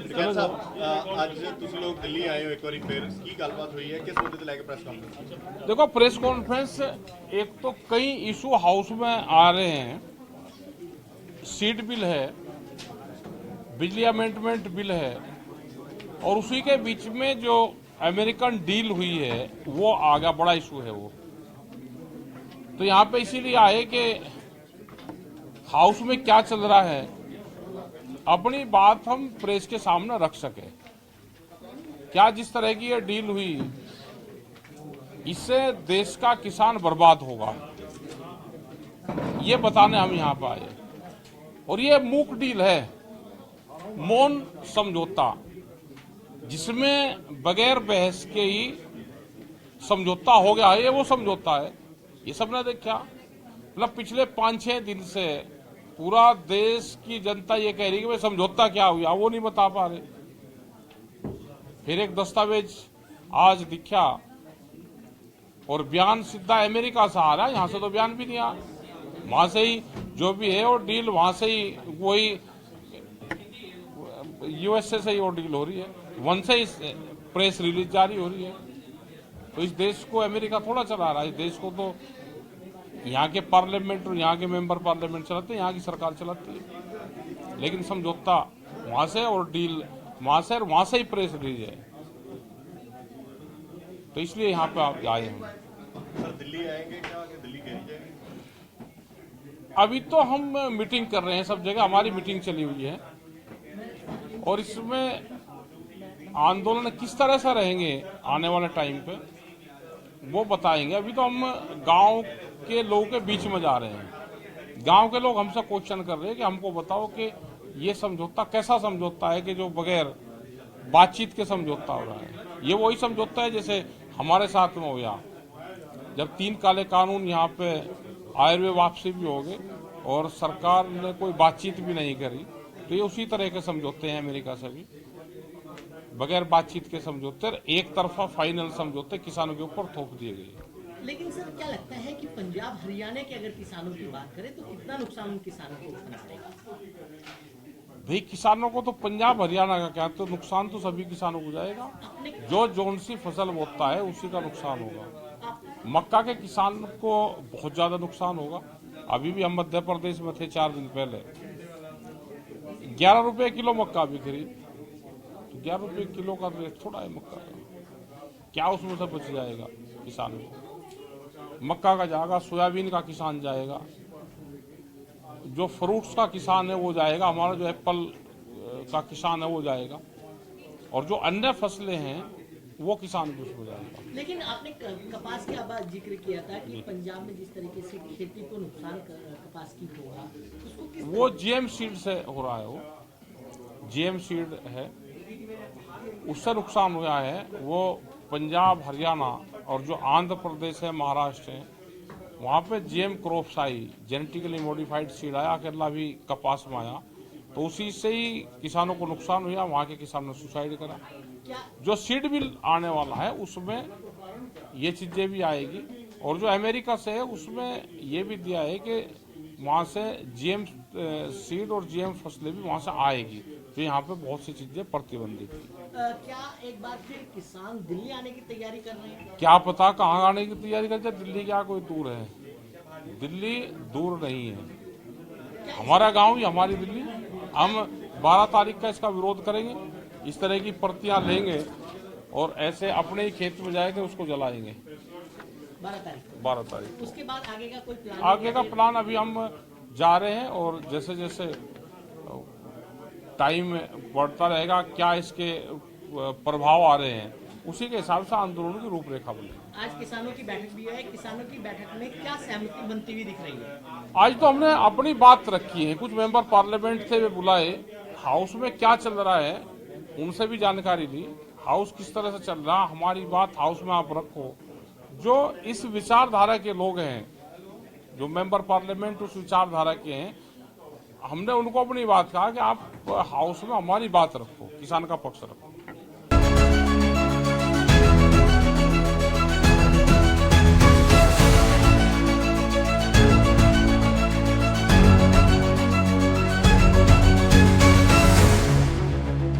ਜਗਤ ਸਾਹਿਬ ਅੱਜ ਤੁਸੀਂ ਲੋਕ ਦਿੱਲੀ ਆਏ ਹੋ ਇੱਕ ਵਾਰੀ ਫਿਰ ਕੀ ਗੱਲਬਾਤ ਹੋਈ ਹੈ ਕਿਸ ਮੁੱਦੇ ਤੇ ਲੈ ਕੇ ਪ੍ਰੈਸ ਕਾਨਫਰੰस। देखो, प्रेस कॉन्फ्रेंस एक तो कई इशू हाउस में आ रहे हैं। सीट बिल है, बिजली अमेंडमेंट बिल है, और उसी के बीच में जो अमेरिकन डील हुई है वो आ गया, बड़ा इशू है वो। तो यहाँ पे इसीलिए आए कि हाउस में क्या चल रहा है अपनी बात हम प्रेस के सामने रख सके। क्या जिस तरह की ये डील हुई इससे देश का किसान बर्बाद होगा, ये बताने हम यहाँ पर आए। और ये मूक डील है, मौन समझौता, जिसमें बगैर बहस के ही समझौता हो गया है। ये वो समझौता है, ये सबने देखा। मतलब पिछले 5-6 दिन से पूरा देश की जनता ये कह रही कि भाई समझौता क्या हुआ, वो नहीं बता पा रहे। फिर एक दस्तावेज आज दिखा और बयान सीधा अमेरिका से आ रहा है, यहां से तो बयान भी नहीं आ। वहां से ही जो भी है वो डील, वहां से ही वही यूएसए से ही वो डील हो रही है, वहां से ही प्रेस रिलीज जारी हो रही है। तो इस देश को अमेरिका थोड़ा चला रहा है, इस देश को तो यहाँ के पार्लियामेंट और यहाँ के मेंबर पार्लियामेंट चलाते हैं, यहाँ की सरकार चलाती है। लेकिन समझौता वहां से और डील वहां से, और वहां से ही प्रेस रिलीज है। तो इसलिए यहाँ पे आप आए हैं। सर दिल्ली आएंगे क्या, आगे दिल्ली गए जाएंगे? अभी तो हम मीटिंग कर रहे हैं, सब जगह हमारी मीटिंग चली हुई है, और इसमें आंदोलन किस तरह से रहेंगे आने वाले टाइम पे वो बताएंगे। अभी तो हम गांव के लोगों के बीच में जा रहे हैं। गांव के लोग हमसे क्वेश्चन कर रहे हैं कि हमको बताओ कि ये समझौता कैसा समझौता है कि जो बगैर बातचीत के समझौता हो रहा है। ये वही समझौता है जैसे हमारे साथ में हो गया, जब 3 काले कानून यहाँ पे आए हुए वापसी भी हो गए और सरकार ने कोई बातचीत भी नहीं करी। तो ये उसी तरह के समझौते हैं अमेरिका से भी, बगैर बातचीत के समझौते, एक तरफा फाइनल समझौते किसानों के ऊपर थोप दिए गए। लेकिन सर क्या लगता है कि पंजाब हरियाणा के अगर किसानों की बात करें तो कितना नुकसान उन किसानों को उठाना पड़ेगा? भाई किसानों को तो पंजाब हरियाणा का क्या, तो नुकसान तो सभी किसानों को जाएगा। जो जोन सी फसल बोता है उसी का नुकसान होगा। मक्का के किसान को बहुत ज्यादा नुकसान होगा। अभी भी हम मध्य प्रदेश में थे 4 दिन पहले, 11 रुपए किलो मक्का बिक रही। 11 रुपए किलो का रेट थोड़ा है मक्का का, क्या उसमें से बच जाएगा किसान को? मक्का का जाएगा, सोयाबीन का किसान जाएगा, जो फ्रूट्स का किसान है वो जाएगा, हमारा जो एप्पल का किसान है वो जाएगा, और जो अन्य फसलें हैं वो किसान को उसमें जाएगा। लेकिन आपने कपास के अब जिक्र किया था कि पंजाब में जिस तरीके से खेती को नुकसान कपास की होगा, उसको किस वो जीएम सीड से हो रहा है। वो जीएम सीड है, उससे नुकसान हुआ है। वो पंजाब हरियाणा और जो आंध्र प्रदेश है, महाराष्ट्र है, वहाँ पे जीएम क्रॉप्स आई, जेनेटिकली मॉडिफाइड सीड आया, केरला भी कपास में आया, तो उसी से ही किसानों को नुकसान हुआ। वहाँ के किसानों ने सुसाइड करा। जो सीड बिल आने वाला है उसमें ये चीजें भी आएगी, और जो अमेरिका से है उसमें ये भी दिया है कि वहाँ से जीएम सीड और जीएम फसलें भी वहाँ से आएगी। तो यहाँ पे बहुत सी चीजें प्रतिबंधित है। क्या एक बार फिर किसान दिल्ली आने की तैयारी कर रहे हैं? क्या पता कहाँ आने की तैयारी करते। दिल्ली क्या कोई दूर है? दिल्ली दूर नहीं है, हमारा गांव ही हमारी दिल्ली। हम 12 तारीख का इसका विरोध करेंगे, इस तरह की प्रतियां लेंगे और ऐसे अपने ही खेत में जाएंगे, उसको जलाएंगे 12 तारीख। उसके बाद आगे का कोई प्लान? आगे का प्लान अभी हम जा रहे हैं, और जैसे जैसे टाइम बढ़ता रहेगा, क्या इसके प्रभाव आ रहे हैं, उसी के हिसाब से आंदोलन की रूपरेखा बनेगी। आज किसानों की बैठक भी है, किसानों की बैठक में क्या सहमति बनती हुई दिख रही है? आज तो हमने अपनी बात रखी है, कुछ मेंबर पार्लियामेंट थे वे बुलाए, हाउस में क्या चल रहा है उनसे भी जानकारी ली, हाउस किस तरह से चल रहा, हमारी बात हाउस में आप रखो। जो इस विचारधारा के लोग हैं, जो मेंबर पार्लियामेंट उस विचारधारा के हैं, हमने उनको अपनी बात कहा कि आप हाउस में हमारी बात रखो, किसान का पक्ष रखो।